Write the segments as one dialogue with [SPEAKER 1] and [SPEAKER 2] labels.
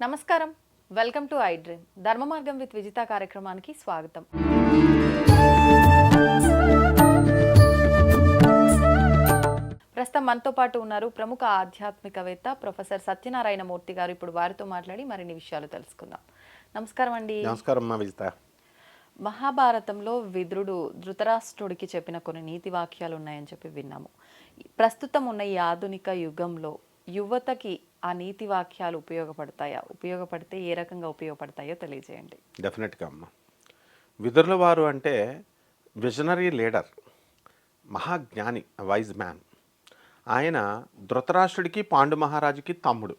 [SPEAKER 1] నమస్కారం. Welcome to I dream. ధర్మ మార్గం విత్ విజిత కార్యక్రమానికి స్వాగతం. ప్రస్తుతం మనతో పాటు ఉన్నారు ప్రముఖ ఆధ్యాత్మికవేత్త ప్రొఫెసర్ సత్యనారాయణ మూర్తి గారు. ఇప్పుడు వారితో మాట్లాడి మరిన్ని విషయాలు తెలుసుకుందాం. నమస్కారం అండి.
[SPEAKER 2] నమస్కారం అమ్మా విజిత.
[SPEAKER 1] మహాభారతంలో విదురుడు ధృతరాష్ట్రుడికి చెప్పిన కొన్ని నీతి వాక్యాలు ఉన్నాయని చెప్పి విన్నాము. ప్రస్తుతం ఉన్న ఈ ఆధునిక యుగంలో యువతకి ఆ నీతి వాక్యాలు ఉపయోగపడతాయా? ఉపయోగపడితే ఏ రకంగా ఉపయోగపడతాయో తెలియజేయండి.
[SPEAKER 2] డెఫినెట్గా అమ్మ. విదురుల వారు అంటే విజనరీ లీడర్, మహాజ్ఞాని, వైజ్ మ్యాన్. ఆయన ధృతరాష్ట్రుడికి పాండు మహారాజుకి తమ్ముడు.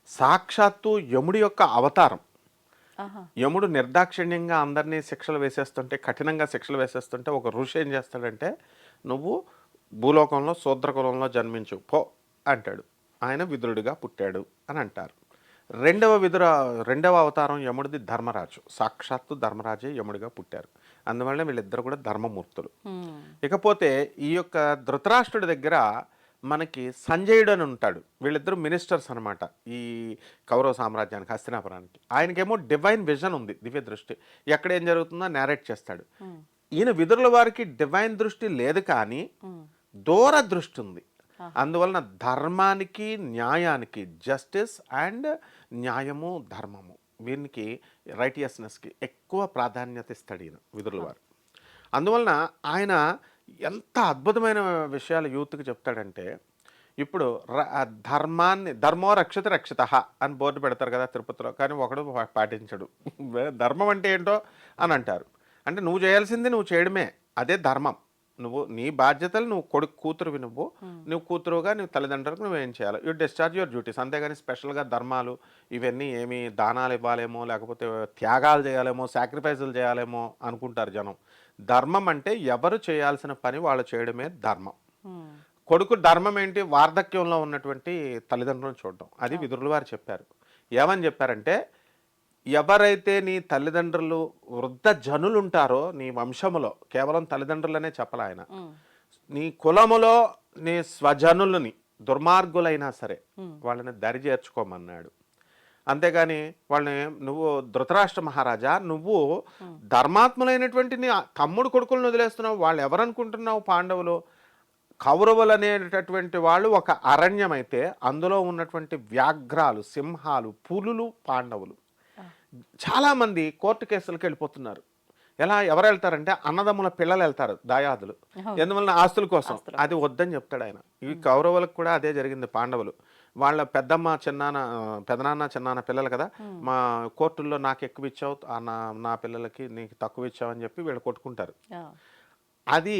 [SPEAKER 2] సాక్షాత్తు యముడి యొక్క అవతారం. యముడు నిర్దాక్షిణ్యంగా అందరినీ శిక్షలు వేసేస్తుంటే, కఠినంగా శిక్షలు వేసేస్తుంటే ఒక ఋషి ఏం చేస్తాడంటే, నువ్వు భూలోకంలో శూద్రకులంలో జన్మించు పో అంటాడు. ఆయన విదురుడిగా పుట్టాడు అని అంటారు. రెండవ అవతారం యముడిది ధర్మరాజు. సాక్షాత్తు ధర్మరాజే యముడిగా పుట్టారు. అందువల్ల వీళ్ళిద్దరు కూడా ధర్మమూర్తులు. ఇకపోతే ఈ యొక్క ధృతరాష్ట్రుడి దగ్గర మనకి సంజయుడు అని ఉంటాడు. వీళ్ళిద్దరు మినిస్టర్స్ అనమాట ఈ కౌరవ సామ్రాజ్యానికి, హస్తినాపురానికి. ఆయనకేమో డివైన్ విజన్ ఉంది, దివ్య దృష్టి. ఎక్కడ ఏం జరుగుతుందో నేరేట్ చేస్తాడు. ఈయన విదురుల వారికి డివైన్ దృష్టి లేదు, కానీ దూరదృష్టి ఉంది. అందువలన ధర్మానికి, న్యాయానికి, జస్టిస్ అండ్ న్యాయము, ధర్మము, వీరికి రైటియస్నెస్కి ఎక్కువ ప్రాధాన్యత ఇస్తాడు ఈయన విదురుల వారు. అందువలన ఆయన ఎంత అద్భుతమైన విషయాలు యూత్కి చెప్తాడంటే, ఇప్పుడు ధర్మో రక్షిత రక్షిత అని బోర్డు పెడతారు కదా తిరుపతిలో, కానీ ఒకడు పాటించడు. ధర్మం అంటే ఏంటో అని అంటారు. అంటే నువ్వు చేయాల్సింది నువ్వు చేయడమే, అదే ధర్మం. నువ్వు నీ బాధ్యతలు, నువ్వు కూతురువి, నువ్వు కూతురుగా నువ్వు తల్లిదండ్రులకు నువ్వేం చేయాలి, యూ డిశ్చార్జ్ యువర్ డ్యూటీస్. అంతేగాని స్పెషల్గా ధర్మాలు ఇవన్నీ ఏమి దానాలు ఇవ్వాలేమో, లేకపోతే త్యాగాలు చేయాలేమో, సాక్రిఫైజులు చేయాలేమో అనుకుంటారు జనం. ధర్మం అంటే ఎవరు చేయాల్సిన పని వాళ్ళు చేయడమే ధర్మం. కొడుకు ధర్మం ఏంటి? వార్ధక్యంలో ఉన్నటువంటి తల్లిదండ్రులను చూడడం. అది విదురుల వారు చెప్పారు. ఏమని చెప్పారంటే, ఎవరైతే నీ తల్లిదండ్రులు వృద్ధ జనులు ఉంటారో నీ వంశములో, కేవలం తల్లిదండ్రులనే చెప్పాలి ఆయన, నీ కులములో నీ స్వజనులని దుర్మార్గులైనా సరే వాళ్ళని దరి చేర్చుకోమన్నాడు. అంతేగాని వాళ్ళని, నువ్వు ధృతరాష్ట్ర మహారాజా, నువ్వు ధర్మాత్ములైనటువంటి నీ తమ్ముడు కొడుకులను వదిలేస్తున్నావు. వాళ్ళు ఎవరనుకుంటున్నావు? పాండవులు. కౌరవులు అనేటటువంటి వాళ్ళు ఒక అరణ్యం అయితే, అందులో ఉన్నటువంటి వ్యాఘ్రాలు, సింహాలు, పులులు పాండవులు. చాలామంది కోర్టు కేసులకు వెళ్ళిపోతున్నారు. ఎవరు వెళ్తారంటే అన్నదమ్ముల పిల్లలు వెళ్తారు, దాయాదులు. ఎందువలన? ఆస్తుల కోసం. అది వద్దని చెప్తాడు ఆయన. ఈ కౌరవులకు కూడా అదే జరిగింది. పాండవులు వాళ్ళ పెద్దమ్మ పెదనాన్న చిన్నాన్న పిల్లలు కదా, మా కోర్టుల్లో నాకు ఎక్కువ ఇచ్చావు, నా పిల్లలకి నీకు తక్కువ ఇచ్చావు అని చెప్పి వీళ్ళు కొట్టుకుంటారు. అది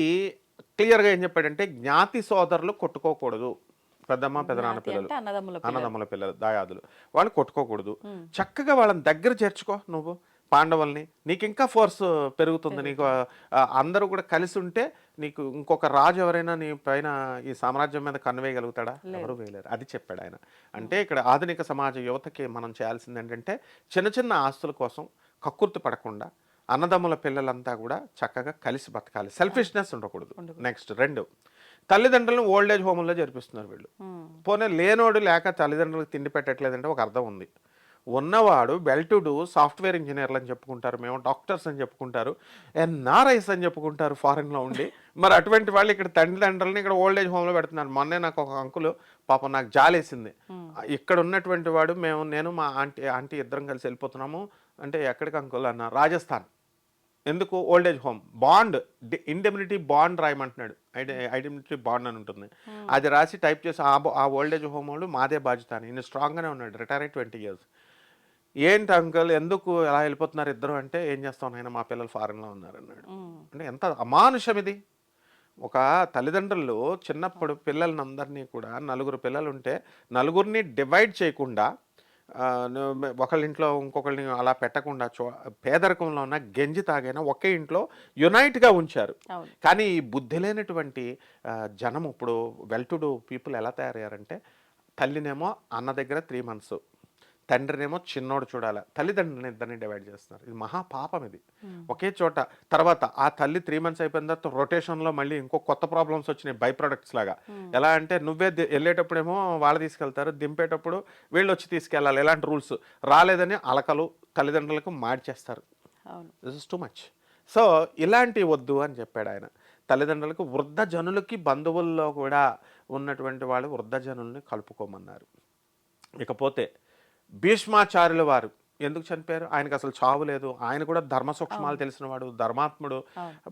[SPEAKER 2] క్లియర్గా ఏం చెప్పాడంటే, జ్ఞాతి సోదరులు కొట్టుకోకూడదు. పెద్దమ్మ పెదనాన్న పిల్లలు, అన్నదమ్ముల పిల్లలు, దాయాదులు, వాళ్ళు కొట్టుకోకూడదు. చక్కగా వాళ్ళని దగ్గర చేర్చుకో నువ్వు పాండవుల్ని. నీకు ఇంకా ఫోర్స్ పెరుగుతుంది. నీకు అందరూ కూడా కలిసి ఉంటే నీకు ఇంకొక రాజు ఎవరైనా నీ పైన ఈ సామ్రాజ్యం మీద కన్నువేయగలుగుతాడా? ఎవరు వేయలేరు. అది చెప్పాడు ఆయన. అంటే ఇక్కడ ఆధునిక సమాజ యువతకి మనం చేయాల్సింది ఏంటంటే, చిన్న చిన్న ఆస్తుల కోసం కక్కుర్తి పడకుండా అన్నదమ్ముల పిల్లలంతా కూడా చక్కగా కలిసి బతకాలి. సెల్ఫిష్నెస్ ఉండకూడదు. నెక్స్ట్ 2, తల్లిదండ్రులను ఓల్డ్ ఏజ్ హోమ్లో జరిపిస్తున్నారు వీళ్ళు. పోనీ లేనోడు లేక తల్లిదండ్రులకు తిండి పెట్టట్లేదంటే ఒక అర్థం ఉంది. ఉన్నవాడు వెల్టుడు సాఫ్ట్వేర్ ఇంజనీర్లు అని చెప్పుకుంటారు, మేము డాక్టర్స్ అని చెప్పుకుంటారు, ఎన్ఆర్ఐస్ అని చెప్పుకుంటారు ఫారెన్లో ఉండి. మరి అటువంటి వాళ్ళు ఇక్కడ తల్లిదండ్రులని ఇక్కడ ఓల్డ్ ఏజ్ హోమ్లో పెడుతున్నారు. మొన్నే నాకు ఒక అంకులు పాపం నాకు జాలేసింది. ఇక్కడ ఉన్నటువంటి వాడు, నేను మా ఆంటీ ఇద్దరం కలిసి వెళ్ళిపోతున్నాము అంటే, ఎక్కడికి అంకుల్ అన్న? రాజస్థాన్. ఎందుకు? Old age home. Bond, indemnity bond రాయమంటున్నాడు. ఐడెంటిటీ బాండ్ అని ఉంటుంది. అది రాసి టైప్ చేసి ఆ ఓల్డ్ ఏజ్ హోమ్ వాళ్ళు మాదే బాధ్యత అని. ఈయన స్ట్రాంగ్గానే ఉన్నాడు, రిటైర్ అయ్యి 20 years. ఏంటి అంకుల్ ఎందుకు ఎలా వెళ్ళిపోతున్నారు ఇద్దరు అంటే, ఏం చేస్తాం ఆయన, మా పిల్లలు ఫారెన్లో ఉన్నారు అన్నాడు. అంటే ఎంత అమానుషం ఇది! ఒక తల్లిదండ్రులు చిన్నప్పుడు పిల్లలని అందరినీ కూడా, 9 పిల్లలు ఉంటే 9ని డివైడ్ చేయకుండా, ఒకళ్ళ ఇంట్లో ఇంకొకళ్ళని అలా పెట్టకుండా, పేదరికంలో ఉన్న గంజి తాగైనా ఒకే ఇంట్లో యునైట్గా ఉంచారు. కానీ ఈ బుద్ధి లేనటువంటి జనం ఇప్పుడు వెల్ టు డూ పీపుల్ ఎలా తయారయ్యారంటే, తల్లినేమో అన్న దగ్గర 3 months, తండ్రినేమో చిన్నోడు చూడాలి, తల్లిదండ్రులని ఇద్దరిని డివైడ్ చేస్తున్నారు. ఇది మహాపాపం ఇది. ఒకే చోట తర్వాత ఆ తల్లి 3 months అయిపోయిన తర్వాత రొటేషన్లో మళ్ళీ ఇంకో కొత్త ప్రాబ్లమ్స్ వచ్చినాయి బై ప్రొడక్ట్స్ లాగా. ఎలా అంటే నువ్వే వెళ్ళేటప్పుడేమో వాళ్ళు తీసుకెళ్తారు, దింపేటప్పుడు వీళ్ళు వచ్చి తీసుకెళ్ళాలి, ఇలాంటి రూల్స్ రాలేదని అలకలు తల్లిదండ్రులకు మార్చేస్తారు. This is too much. So ఇలాంటివి వద్దు అని చెప్పాడు ఆయన. తల్లిదండ్రులకు వృద్ధజనులకి బంధువుల్లో కూడా ఉన్నటువంటి వాళ్ళు వృద్ధజనుల్ని కలుపుకోమన్నారు. ఇకపోతే భీష్మాచార్యుల వారు ఎందుకు చనిపోయారు? ఆయనకు అసలు చావు లేదు, ఆయన కూడా ధర్మ సూక్ష్మాలు తెలిసినవాడు, ధర్మాత్ముడు.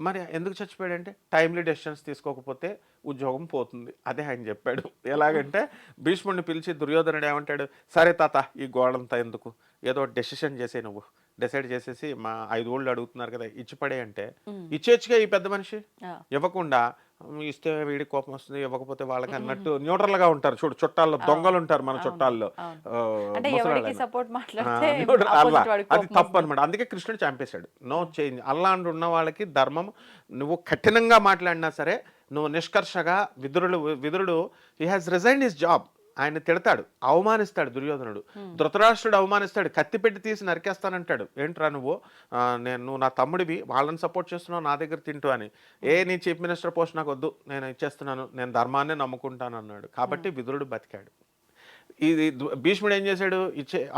[SPEAKER 2] మరి ఎందుకు చచ్చిపోయాడంటే టైమ్లీ డెసిషన్స్ తీసుకోకపోతే ఉద్యోగం పోతుంది, అదే ఆయన చెప్పాడు. ఎలాగంటే భీష్ముడిని పిలిచి దుర్యోధనుడు ఏమంటాడు, సరే తాత ఈ గోడంతా ఎందుకు, ఏదో డెసిషన్ చేసే, నువ్వు డిసైడ్ చేసేసి మా 5 ఊళ్ళు అడుగుతున్నారు కదా ఇచ్చిపడే అంటే ఇచ్చేచ్చుగా ఈ పెద్ద మనిషి. ఇవ్వకుండా ఇస్తే వీడికి కోపం వస్తుంది, ఇవ్వకపోతే వాళ్ళకి అన్నట్టు న్యూట్రల్ గా ఉంటారు. చూడు చుట్టాల్లో దొంగలు ఉంటారు మన చుట్టాల్లో, అది తప్పు అనమాట. అందుకే కృష్ణుడు చంపేశాడు. No change. అల్లాంటి ఉన్న వాళ్ళకి ధర్మం నువ్వు కఠినంగా మాట్లాడినా సరే నువ్వు నిష్కర్షగా విదురుడు he has resigned his job. ఆయన తిడతాడు, అవమానిస్తాడు దుర్యోధనుడు. ధృతరాష్ట్రుడు అవమానిస్తాడు, కత్తి పెట్టి తీసి నరికేస్తానంటాడు. ఏంట్రా నువ్వు నువ్వు నా తమ్ముడివి, వాళ్ళని సపోర్ట్ చేస్తున్నావు, నా దగ్గర తింటూ అని. నీ చీఫ్ మినిస్టర్ పోస్ట్ నాకు వద్దు, నేను ఇచ్చేస్తున్నాను, నేను ధర్మాన్నే నమ్ముకుంటాను అన్నాడు. కాబట్టి విదురుడు బతికాడు. ఇది భీష్ముడు ఏం చేశాడు,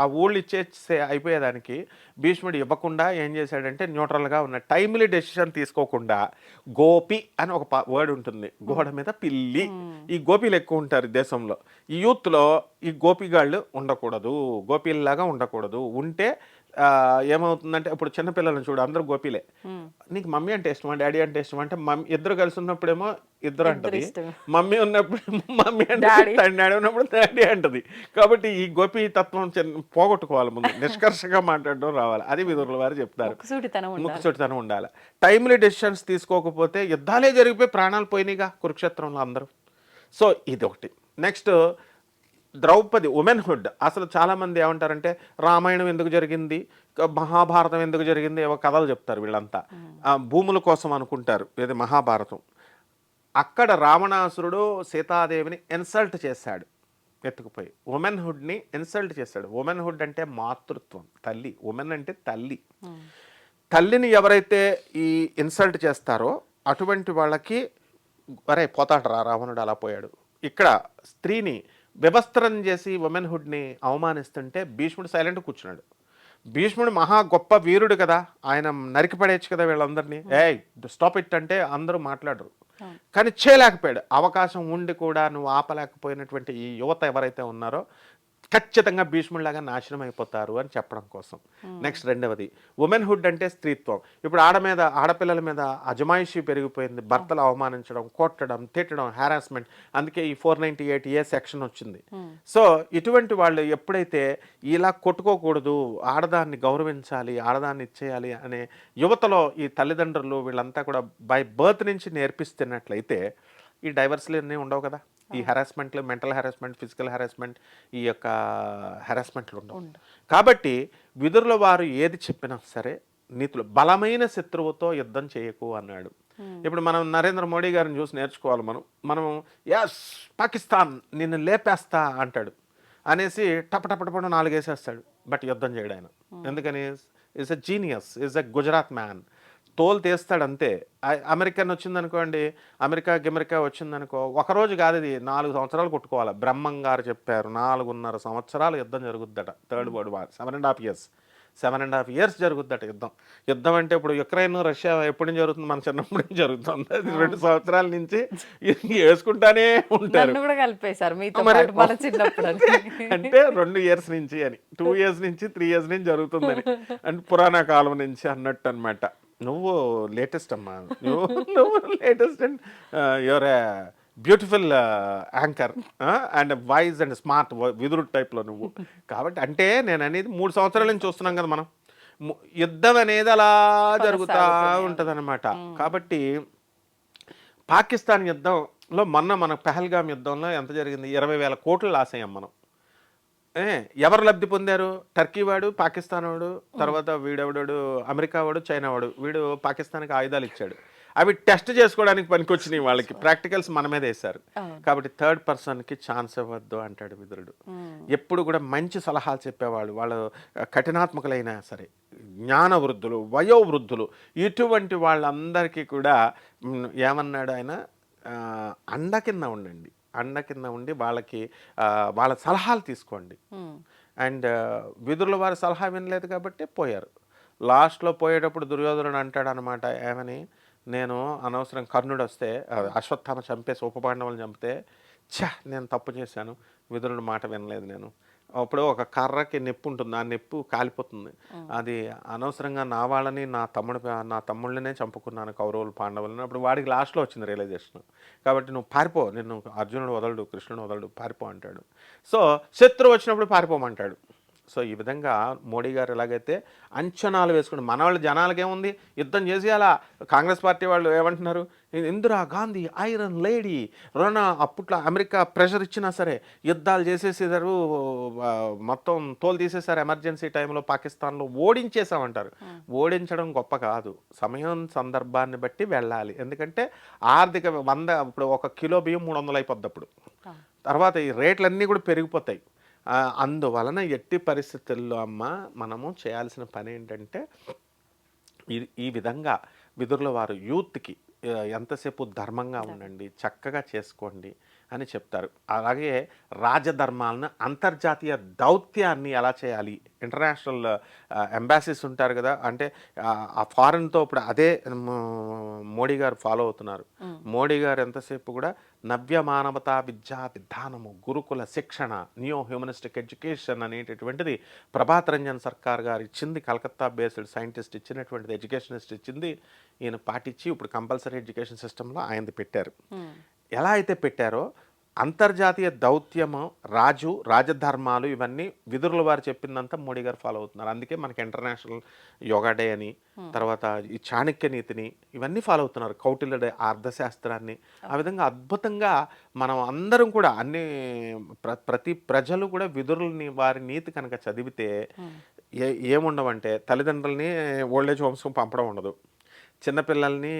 [SPEAKER 2] ఆ ఊళ్ళు ఇచ్చేస్తే అయిపోయేదానికి భీష్ముడు ఇవ్వకుండా ఏం చేశాడంటే న్యూట్రల్గా ఉన్న టైమ్లీ డెసిషన్ తీసుకోకుండా గోపి అని ఒక వర్డ్ ఉంటుంది, గోడ మీద పిల్లి. ఈ గోపీలు ఎక్కువ ఉంటారు దేశంలో. ఈ యూత్లో ఈ గోపిగాళ్ళు ఉండకూడదు, గోపీల్లాగా ఉండకూడదు. ఉంటే ఏమవుతుందంటే ఇప్పుడు చిన్నపిల్లలను చూడు, అందరూ గోపీలే. నీకు మమ్మీ అంటే ఇష్టమా, డాడీ అంటే ఇష్టం అంటే ఇద్దరు కలిసి ఉన్నప్పుడేమో ఇద్దరు అంటది, మమ్మీ ఉన్నప్పుడేమో మమ్మీ అంటే, డాడీ ఉన్నప్పుడు డాడీ అంటది. కాబట్టి ఈ గోపీ తత్వం పోగొట్టుకోవాలి, ముందు నిష్కర్షగా మాట్లాడడం రావాలి. అది విదురుల వారు చెప్తారు, ముక్కుసూటితనం ఉండాలి. టైమ్లీ డెసిషన్స్ తీసుకోకపోతే యుద్ధాలే జరిగిపోయి ప్రాణాలు పోయినాయిగా కురుక్షేత్రంలో అందరూ. సో ఇది ఒకటి. Next Draupadi womanhood. అసలు చాలామంది ఏమంటారంటే రామాయణం ఎందుకు జరిగింది, మహాభారతం ఎందుకు జరిగింది, ఏవో కథలు చెప్తారు వీళ్ళంతా. భూముల కోసం అనుకుంటారు ఇది మహాభారతం. అక్కడ రావణాసురుడు సీతాదేవిని ఇన్సల్ట్ చేశాడు, ఎత్తుకుపోయి ఉమెన్హుడ్ని ఇన్సల్ట్ చేశాడు. ఉమెన్హుడ్ అంటే మాతృత్వం, తల్లి. ఉమెన్ అంటే తల్లి. తల్లిని ఎవరైతే ఈ ఇన్సల్ట్ చేస్తారో అటువంటి వాళ్ళకి అరే పోతాడు రా రావణుడు అలా పోయాడు. ఇక్కడ స్త్రీని వ్యవస్థరం చేసి ఉమెన్హుడ్ని అవమానిస్తుంటే భీష్ముడు సైలెంట్ కూర్చున్నాడు. భీష్ముడు మహా గొప్ప వీరుడు కదా, ఆయన నరికిపడేయచ్చు కదా వీళ్ళందరినీ. స్టాప్ ఇట్ అంటే అందరూ మాట్లాడరు, కానీ చేయలేకపోయాడు. అవకాశం ఉండి కూడా నువ్వు ఆపలేకపోయినటువంటి ఈ యువత ఎవరైతే ఉన్నారో ఖచ్చితంగా భీష్ముడిలాగా నాశనం అయిపోతారు అని చెప్పడం కోసం. నెక్స్ట్ రెండవది ఉమెన్హుడ్ అంటే స్త్రీత్వం. ఇప్పుడు ఆడపిల్లల మీద అజమాయిషీ పెరిగిపోయింది, భర్తలు అవమానించడం, కొట్టడం, తిట్టడం, హారాస్మెంట్. అందుకే ఈ 498A సెక్షన్ వచ్చింది. సో ఇటువంటి వాళ్ళు ఎప్పుడైతే ఇలా కొట్టుకోకూడదు, ఆడదాన్ని గౌరవించాలి, ఆడదాన్ని ఇచ్చేయాలి అనే యువతలో ఈ తల్లిదండ్రులు వీళ్ళంతా కూడా బై బర్త్ నుంచి నేర్పిస్తున్నట్లయితే ఈ డైవర్స్లు అన్నీ ఉండవు కదా. ఈ హెరాస్మెంట్లు, మెంటల్ హెరాస్మెంట్, ఫిజికల్ హెరాస్మెంట్, ఈ యొక్క హెరాస్మెంట్లు ఉండవు. కాబట్టి విదురుల వారు ఏది చెప్పినా సరే నీతులు, బలమైన శత్రువుతో యుద్ధం చేయకు అన్నాడు. ఇప్పుడు మనం నరేంద్ర మోడీ గారిని చూసి నేర్చుకోవాలి. మనం యస్ పాకిస్తాన్ నిన్ను లేపేస్తా అంటాడు అనేసి టపటపటపడ 4 వేసేస్తాడు, బట్ యుద్ధం చేయడు ఆయన. ఎందుకని? Is a genius, is a Gujarat man. తోలు తీస్తాడు అంతే. అమెరికన్ వచ్చిందనుకోండి, అమెరికా వచ్చిందనుకో, ఒకరోజు కాదు, ఇది 4 సంవత్సరాలు కొట్టుకోవాలి. బ్రహ్మం గారు చెప్పారు 4.5 సంవత్సరాలు యుద్ధం జరుగుద్దట. థర్డ్ వరల్డ్ వార్ 7.5 years జరుగుద్దట యుద్ధం అంటే ఇప్పుడు యుక్రెయిన్ రష్యా ఎప్పటి నుంచి జరుగుతుంది, మన చిన్నప్పటి నుంచి జరుగుతుంది. అది 2 సంవత్సరాల నుంచి వేసుకుంటానే ఉంటారు. అంటే 2 years నుంచి అని, 2 years నుంచి 3 years నుంచి జరుగుతుందని, అంటే పురాణ కాలం నుంచి అన్నట్టు అనమాట. నువ్వు లేటెస్ట్ అమ్మా, నువ్వు latest and your beautiful anchor and wise and smart Vidur టైప్లో నువ్వు. కాబట్టి అంటే నేను అనేది 3 సంవత్సరాల నుంచి చూస్తున్నాం కదా మనం, యుద్ధం అనేది అలా జరుగుతూ ఉంటుంది అనమాట. కాబట్టి పాకిస్తాన్ యుద్ధంలో మన పెహల్గాం యుద్ధంలో ఎంత జరిగింది, 20,000 కోట్లు లాస్ అయ్యాం మనం. ఎవరు లబ్ధి పొందారు? టర్కీ వాడు, పాకిస్తాన్ వాడు, తర్వాత వీడెవడాడు అమెరికా వాడు, చైనా వాడు. వీడు పాకిస్తాన్కి ఆయుధాలు ఇచ్చాడు. అవి టెస్ట్ చేసుకోవడానికి పనికొచ్చినాయి వాళ్ళకి, ప్రాక్టికల్స్ మన మీద వేశారు. కాబట్టి థర్డ్ పర్సన్కి ఛాన్స్ ఇవ్వద్దు అంటాడు విదురుడు. ఎప్పుడు కూడా మంచి సలహాలు చెప్పేవాళ్ళు, వాళ్ళు కఠినాత్మకులైనా సరే, జ్ఞాన వృద్ధులు, వయోవృద్ధులు, ఇటువంటి వాళ్ళందరికీ కూడా ఏమన్నాడు ఆయన, అండ కింద ఉండండి, అండ కింద ఉండి వాళ్ళకి వాళ్ళ సలహాలు తీసుకోండి. అండ్ విదురుల వారి సలహా వినలేదు కాబట్టి పోయారు. లాస్ట్లో పోయేటప్పుడు దుర్యోధనుడు అంటాడు అనమాట, ఏమని, నేను అనవసరం కర్ణుడు వస్తే అశ్వత్థామ చంపేసి ఉపపాండవులను చంపితే నేను తప్పు చేశాను, విదురుడు మాట వినలేదు నేను. అప్పుడు ఒక కర్రకి నెప్పు ఉంటుంది, ఆ నెప్పు కాలిపోతుంది, అది అనవసరంగా నా వాళ్ళని నా తమ్ముళ్ళనే చంపుకున్నాను కౌరవులు పాండవులని. అప్పుడు వాడికి లాస్ట్లో వచ్చింది రియలైజేషన్. కాబట్టి నువ్వు పారిపో, నిన్ను అర్జునుడు వదలడు, కృష్ణుడు వదలడు, పారిపో అంటాడు. సో శత్రువు వచ్చినప్పుడు పారిపోమంటాడు. సో ఈ విధంగా మోడీ గారు ఎలాగైతే అంచనాలు వేసుకుంటారు, మన వాళ్ళు జనాలకేముంది, యుద్ధం చేసి అలా కాంగ్రెస్ పార్టీ వాళ్ళు ఏమంటున్నారు, ఇందిరా గాంధీ ఐరన్ లేడీ, అప్పట్లో అమెరికా ప్రెషర్ ఇచ్చినా సరే యుద్ధాలు చేసేసారు, మొత్తం తోలు తీసేశారు ఎమర్జెన్సీ టైంలో, పాకిస్తాన్లో ఓడించేసామంటారు. ఓడించడం గొప్ప కాదు, సమయం సందర్భాన్ని బట్టి వెళ్ళాలి. ఎందుకంటే ఆర్థిక ఇప్పుడు ఒక కిలో బియ్యం 300 అయిపోద్ది అప్పుడు, తర్వాత ఈ రేట్లన్నీ కూడా పెరిగిపోతాయి. అందువలన ఎట్టి పరిస్థితుల్లో అమ్మ మనము చేయాల్సిన పని ఏంటంటే ఈ విధంగా విదురుల వారు యూత్కి ఎంతసేపు ధర్మంగా ఉండండి, చక్కగా చేసుకోండి అని చెప్తారు. అలాగే రాజధర్మాలను, అంతర్జాతీయ దౌత్యాన్ని ఎలా చేయాలి, ఇంటర్నేషనల్ ఎంబాసీస్ ఉంటారు కదా, అంటే ఆ ఫారెన్తో ఇప్పుడు అదే మోడీ గారు ఫాలో అవుతున్నారు. మోడీ గారు ఎంతసేపు కూడా నవ్య మానవతా విద్యా విధానము, గురుకుల శిక్షణ, న్యూ హ్యూమనిస్టిక్ ఎడ్యుకేషన్ అనేటటువంటిది ప్రభాత్ రంజన్ సర్కార్ గారు ఇచ్చింది, కలకత్తా బేస్డ్ సైంటిస్ట్ ఇచ్చినటువంటిది, ఎడ్యుకేషనిస్ట్ ఇచ్చింది, ఈయన పాటించి ఇప్పుడు కంపల్సరీ ఎడ్యుకేషన్ సిస్టంలో ఆయనది పెట్టారు. ఎలా అయితే పెట్టారో అంతర్జాతీయ దౌత్యము, రాజధర్మాలు, ఇవన్నీ విదురుల వారు చెప్పిందంతా మోడీ గారు ఫాలో అవుతున్నారు. అందుకే మనకి ఇంటర్నేషనల్ యోగా డే అని, తర్వాత ఈ చాణక్య నీతిని, ఇవన్నీ ఫాలో అవుతున్నారు, కౌటిల్య డే అర్థశాస్త్రాన్ని. ఆ విధంగా అద్భుతంగా మనం అందరం కూడా ప్రతి ప్రజలు కూడా విదురులని వారి నీతి కనుక చదివితే ఏముండవంటే, తల్లిదండ్రులని ఓల్డేజ్ హోమ్స్కి పంపడం ఉండదు, చిన్నపిల్లల్ని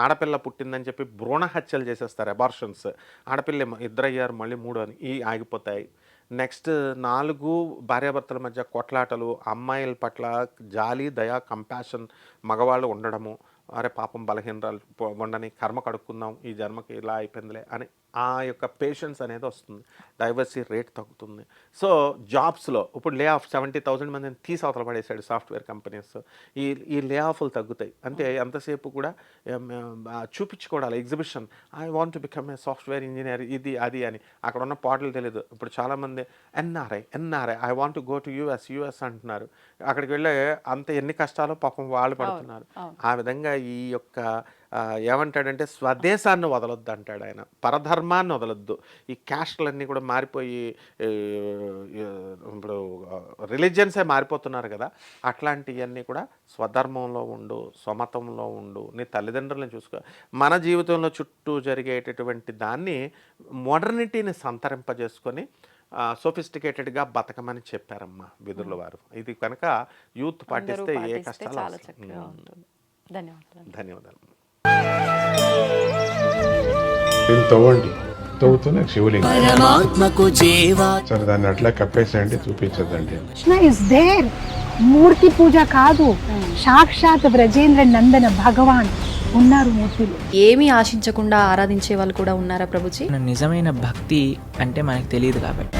[SPEAKER 2] ఆడపిల్ల పుట్టిందని చెప్పి భ్రూణ హత్యలు చేసేస్తారు, అబార్షన్స్, ఆడపిల్ల 2 అయ్యారు మళ్ళీ 3 అని ఈ ఆగిపోతాయి. నెక్స్ట్ 4 భార్యాభర్తల మధ్య కొట్లాటలు, అమ్మాయిల పట్ల జాలి, దయ, కంపాషన్ మగవాళ్ళు ఉండడము, అరే పాపం బలహీనరాలు ఉండని, కర్మ కడుక్కుందాం, ఈ జన్మకి ఇలా అయిపోయిందిలే అని ఆ యొక్క పేషెన్స్ అనేది వస్తుంది, డైవర్సిటీ రేట్ తగ్గుతుంది. సో జాబ్స్లో ఇప్పుడు లే ఆఫ్ 70,000 మందిని తీసి అవతల పడేసాడు సాఫ్ట్వేర్ కంపెనీస్, ఈ లే ఆఫ్లు తగ్గుతాయి. అంటే ఎంతసేపు కూడా చూపించుకోవాలి, exhibition, I want to become a software engineer, ఇది అది అని. అక్కడ ఉన్న పాటలు తెలియదు. ఇప్పుడు చాలామంది NRI I want to go to US అంటున్నారు. అక్కడికి వెళ్ళే ఎన్ని కష్టాలు పాపం వాళ్ళు పడుతున్నారు. ఆ విధంగా ఈ యొక్క ఏమంటాడంటే స్వదేశాన్ని వదలొద్దు అంటాడు ఆయన, పరధర్మాన్ని వదలొద్దు. ఈ క్యాస్ట్లన్నీ కూడా మారిపోయి ఇప్పుడు రిలీజియన్సే మారిపోతున్నారు కదా, అట్లాంటివన్నీ కూడా స్వధర్మంలో ఉండు, స్వమతంలో ఉండు, నీ తల్లిదండ్రులను చూసుకో. మన జీవితంలో చుట్టూ జరిగేటటువంటి దాన్ని మోడర్నిటీని సంతరింపజేసుకొని సోఫిస్టికేటెడ్గా బతకమని చెప్పారమ్మా విదురుల వారు. ఇది కనుక యూత్ పాటిస్తే ఏ కష్టాలు. ధన్యవాదాలు.
[SPEAKER 3] తవ్వండి, తవ్వుతున్న శివలింగం సరే దాన్ని అట్లా కప్పేసేయండి, చూపించదండి.
[SPEAKER 4] కృష్ణ ఇస్ దేర్, మూర్తి పూజ కాదు, సాక్షాత్ బ్రజేంద్ర నందన భగవాన్ ఉన్నారు మూర్తిలో.
[SPEAKER 1] ఏమీ ఆశించకుండా ఆరాధించే వాళ్ళు కూడా ఉన్నారా ప్రభుజీ?
[SPEAKER 5] నిజమైన భక్తి అంటే మనకు తెలియదు కాబట్టి